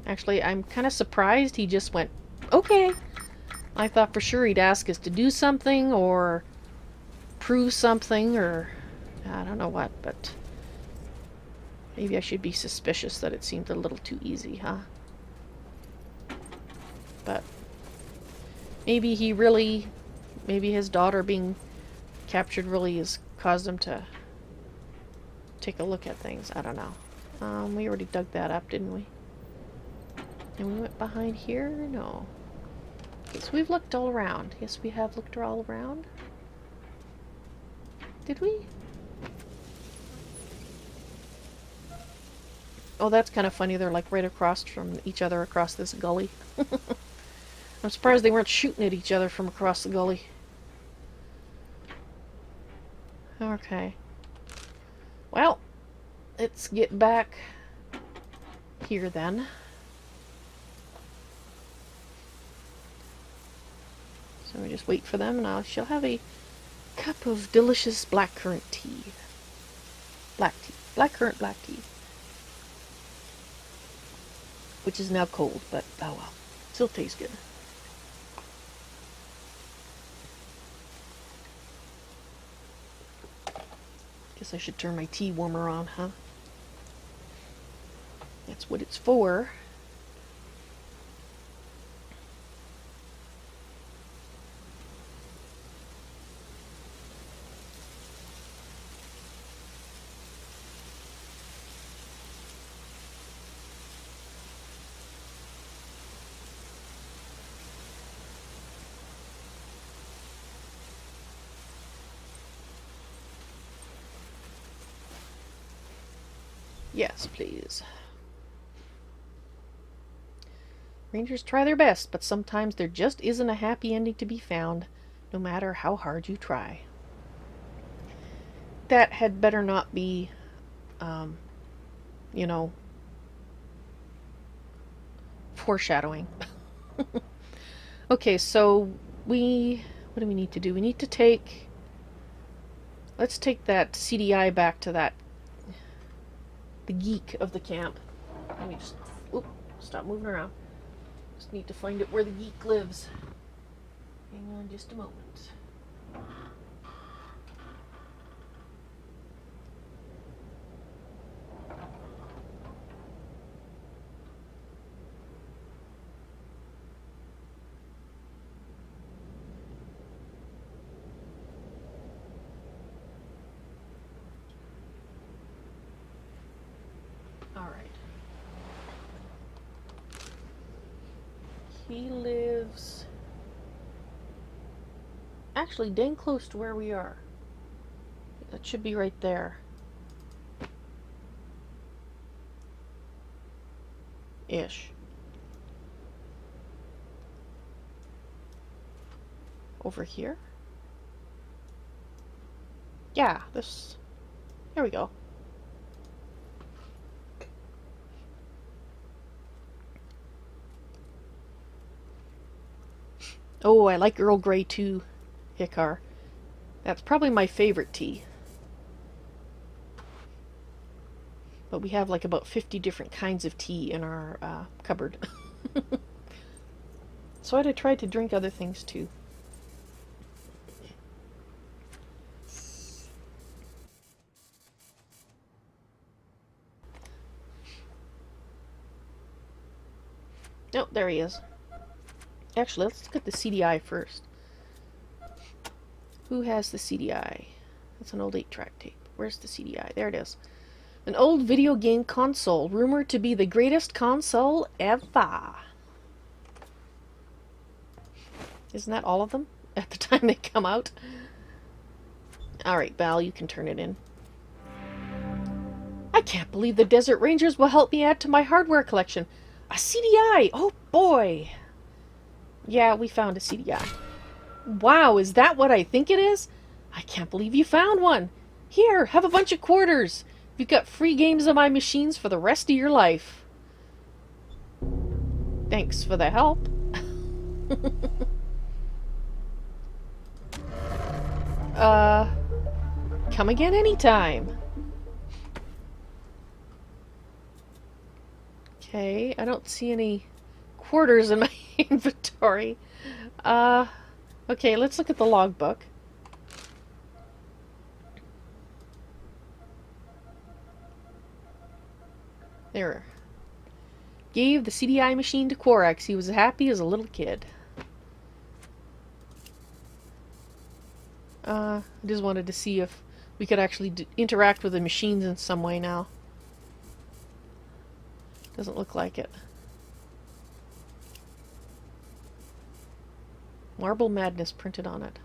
Actually, I'm kind of surprised he just went, okay. I thought for sure he'd ask us to do something or prove something or I don't know what, but maybe I should be suspicious that it seemed a little too easy, huh? But maybe he really, maybe his daughter being captured really has caused him to take a look at things. I don't know. We already dug that up, didn't we? And we went behind here? No. Okay, so we've looked all around. Yes, we have looked all around. Did we? Oh, that's kind of funny. They're like right across from each other across this gully. I'm surprised they weren't shooting at each other from across the gully. Okay. Well, let's get back here then. So we just wait for them and I shall have a cup of delicious blackcurrant tea. Blackcurrant black tea. which is now cold, but oh well. Still tastes good. Guess I should turn my tea warmer on, huh? That's what it's for. Yes, please. Rangers try their best, but sometimes there just isn't a happy ending to be found, no matter how hard you try. That had better not be, you know, foreshadowing. Okay, so what do we need to do? We need to take, let's take that CDI back to the geek of the camp. Let me just, stop moving around. Just need to find it where the geek lives. Hang on just a moment. He lives actually dang close to where we are. That should be right there. Ish. Over here? Yeah, this. There we go. Oh, I like Earl Grey too, Hikar. That's probably my favorite tea. But we have like about 50 different kinds of tea in our cupboard. So I'd try to drink other things too. Oh, there he is. Actually, let's look at the CDI first. Who has the CDI? That's an old 8-track tape. Where's the CDI? There it is. An old video game console, rumored to be the greatest console ever. Isn't that all of them at the time they come out? Alright, Val, you can turn it in. I can't believe the Desert Rangers will help me add to my hardware collection. A CDI! Oh boy! Yeah, we found a CDI. Wow, is that what I think it is? I can't believe you found one. Here, have a bunch of quarters. You've got free games on my machines for the rest of your life. Thanks for the help. Come again anytime. Okay, I don't see any quarters in my inventory. Okay, let's look at the logbook. There. Gave the CDI machine to Korax. He was happy as a little kid. I just wanted to see if we could actually interact with the machines in some way now. Doesn't look like it. Marble Madness printed on it.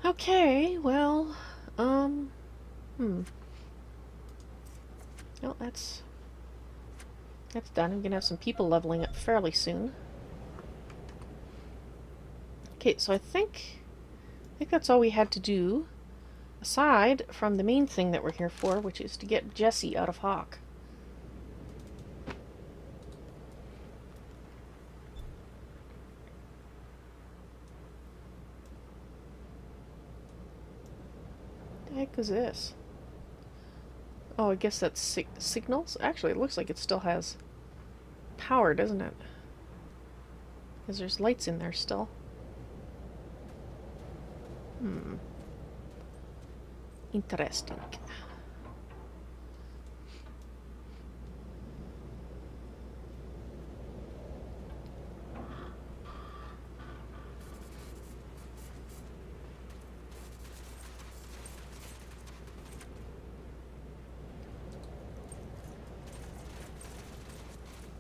Okay, well, well, that's done. I'm gonna have some people leveling up fairly soon. Okay, so I think that's all we had to do, aside from the main thing that we're here for, which is to get Jesse out of Hawk. What is this? Oh, I guess that's signals? Actually, it looks like it still has power, doesn't it? Because there's lights in there still. Interesting.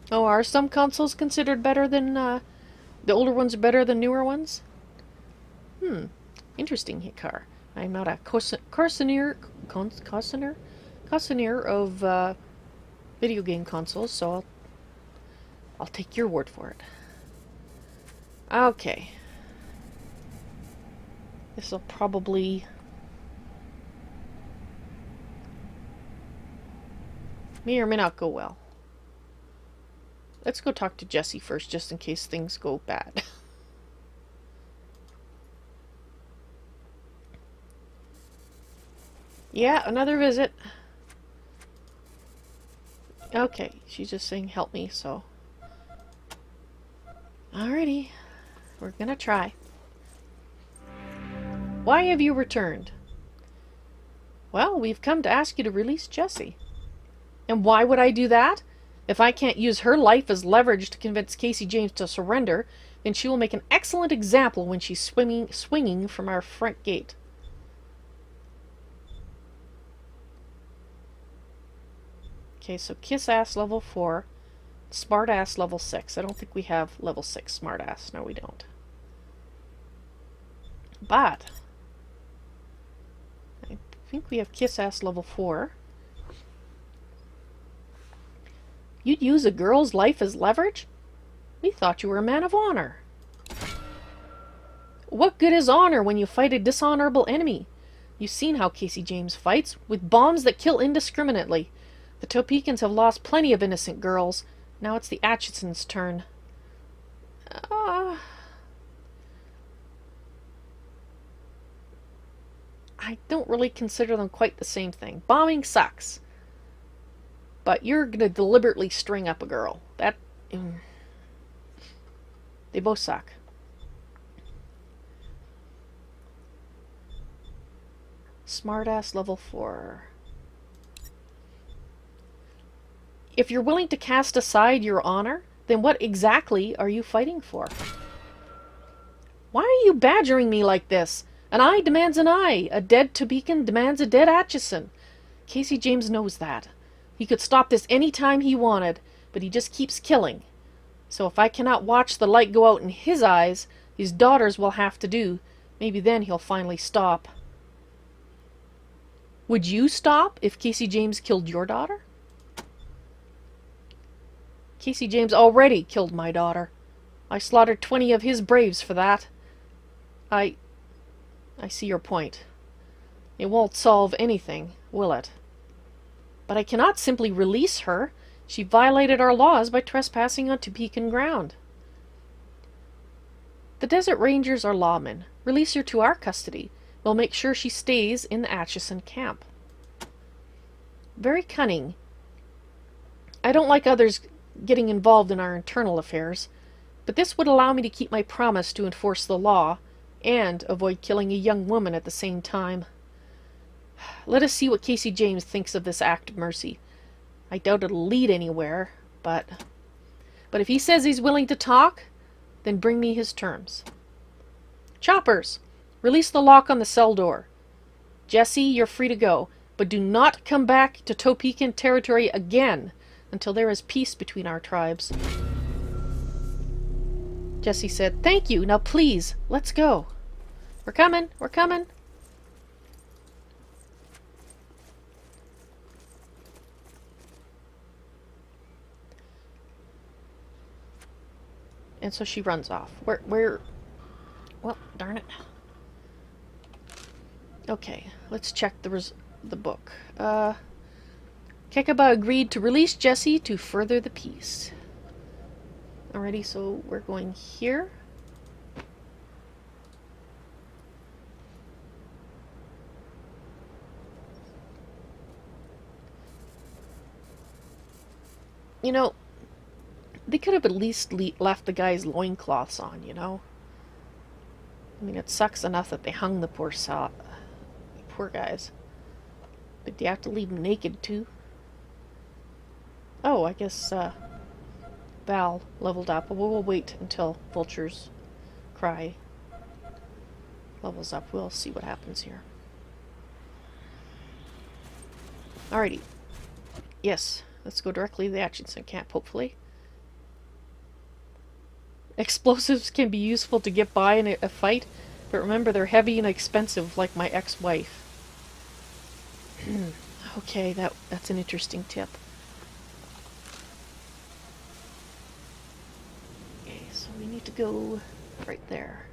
Oh, are some consoles considered better than, the older ones are better than newer ones? Interesting, Hikar. I'm not a connoisseur of video game consoles, so I'll take your word for it. Okay. This will probably... may or may not go well. Let's go talk to Jesse first, just in case things go bad. Yeah, another visit. Okay, she's just saying help me, so... Alrighty. We're gonna try. Why have you returned? Well, we've come to ask you to release Jesse. And why would I do that? If I can't use her life as leverage to convince Casey James to surrender, then she will make an excellent example when she's swinging from our front gate. Okay, so kiss ass level 4, smart ass level 6. I don't think we have level 6 smart ass. No, we don't. But I think we have kiss ass level 4. You'd use a girl's life as leverage? We thought you were a man of honor. What good is honor when you fight a dishonorable enemy? You've seen how Casey James fights, with bombs that kill indiscriminately. The Topekans have lost plenty of innocent girls. Now it's the Atchisons' turn. I don't really consider them quite the same thing. Bombing sucks. But you're going to deliberately string up a girl. That... they both suck. Smartass level 4. If you're willing to cast aside your honor, then what exactly are you fighting for? Why are you badgering me like this? An eye demands an eye. A dead Topekan demands a dead Atchison. Casey James knows that. He could stop this any time he wanted, but he just keeps killing. So if I cannot watch the light go out in his eyes, his daughters will have to do. Maybe then he'll finally stop. Would you stop if Casey James killed your daughter? Casey James already killed my daughter. I slaughtered 20 of his braves for that. I see your point. It won't solve anything, will it? But I cannot simply release her. She violated our laws by trespassing on Topekan ground. The Desert Rangers are lawmen. Release her to our custody. We'll make sure she stays in the Atchison Camp. Very cunning. I don't like others getting involved in our internal affairs, but this would allow me to keep my promise to enforce the law and avoid killing a young woman at the same time. Let us see what Casey James thinks of this act of mercy. I doubt it'll lead anywhere, but if he says he's willing to talk, then bring me his terms. Choppers, release the lock on the cell door. Jesse, you're free to go, but do not come back to Topekan territory again until there is peace between our tribes. Jesse said, "Thank you. Now please, let's go." We're coming. We're coming. And so she runs off. Where? Well, darn it. Okay, let's check the book. Kekaba agreed to release Jesse to further the peace. Alrighty, so we're going here. You know, they could have at least left the guy's loincloths on, you know? I mean, it sucks enough that they hung the poor guys. But do you have to leave them naked, too? Oh, I guess, Val leveled up. We'll wait until Vulture's Cry levels up. We'll see what happens here. Alrighty. Yes, let's go directly to the Atchison Camp, hopefully. Explosives can be useful to get by in a fight, but remember they're heavy and expensive, like my ex-wife. Okay, that's an interesting tip. Okay, so we need to go right there.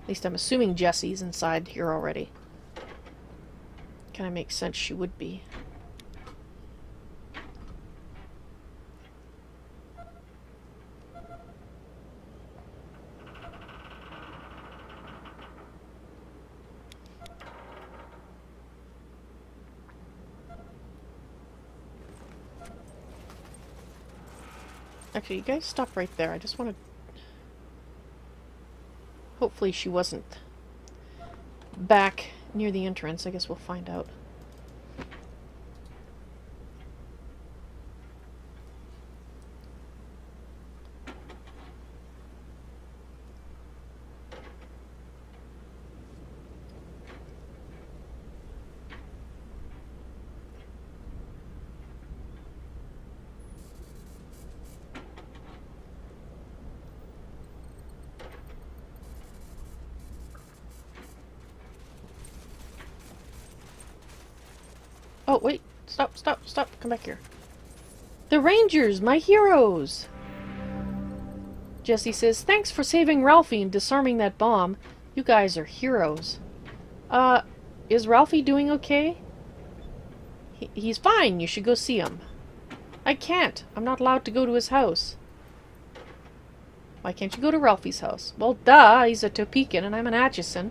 At least I'm assuming Jessie's inside here already. Kind of makes sense she would be. Actually, you guys stop right there. I just want to... Hopefully she wasn't back near the entrance. I guess we'll find out. Oh, wait. Stop, stop, stop. Come back here. The Rangers, my heroes! Jessie says, thanks for saving Ralphie and disarming that bomb. You guys are heroes. Is Ralphie doing okay? He's fine. You should go see him. I can't. I'm not allowed to go to his house. Why can't you go to Ralphie's house? Well, duh. He's a Topeka and I'm an Atchison,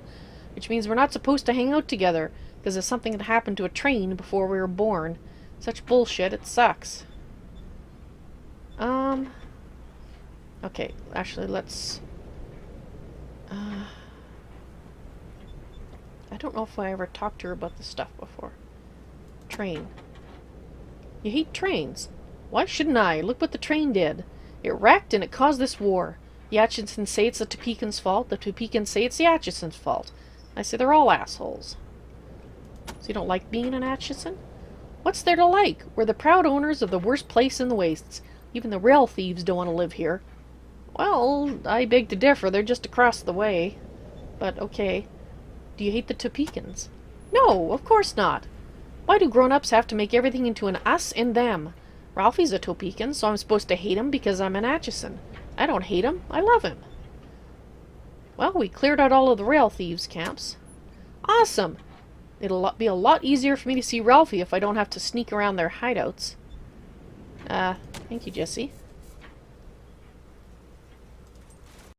which means we're not supposed to hang out together. Because if something had happened to a train before we were born. Such bullshit, it sucks. Okay, actually, let's... I don't know if I ever talked to her about this stuff before. Train. You hate trains. Why shouldn't I? Look what the train did. It wrecked and it caused this war. The Atchisons say it's the Topekans' fault. The Topekans say it's the Atchisons' fault. I say they're all assholes. So you don't like being an Atchison? What's there to like? We're the proud owners of the worst place in the wastes. Even the rail thieves don't want to live here. Well, I beg to differ. They're just across the way. But, okay. Do you hate the Topekans? No, of course not. Why do grown-ups have to make everything into an us and them? Ralphie's a Topekan, so I'm supposed to hate him because I'm an Atchison. I don't hate him. I love him. Well, we cleared out all of the rail thieves' camps. Awesome! It'll be a lot easier for me to see Ralphie if I don't have to sneak around their hideouts. Thank you, Jessie.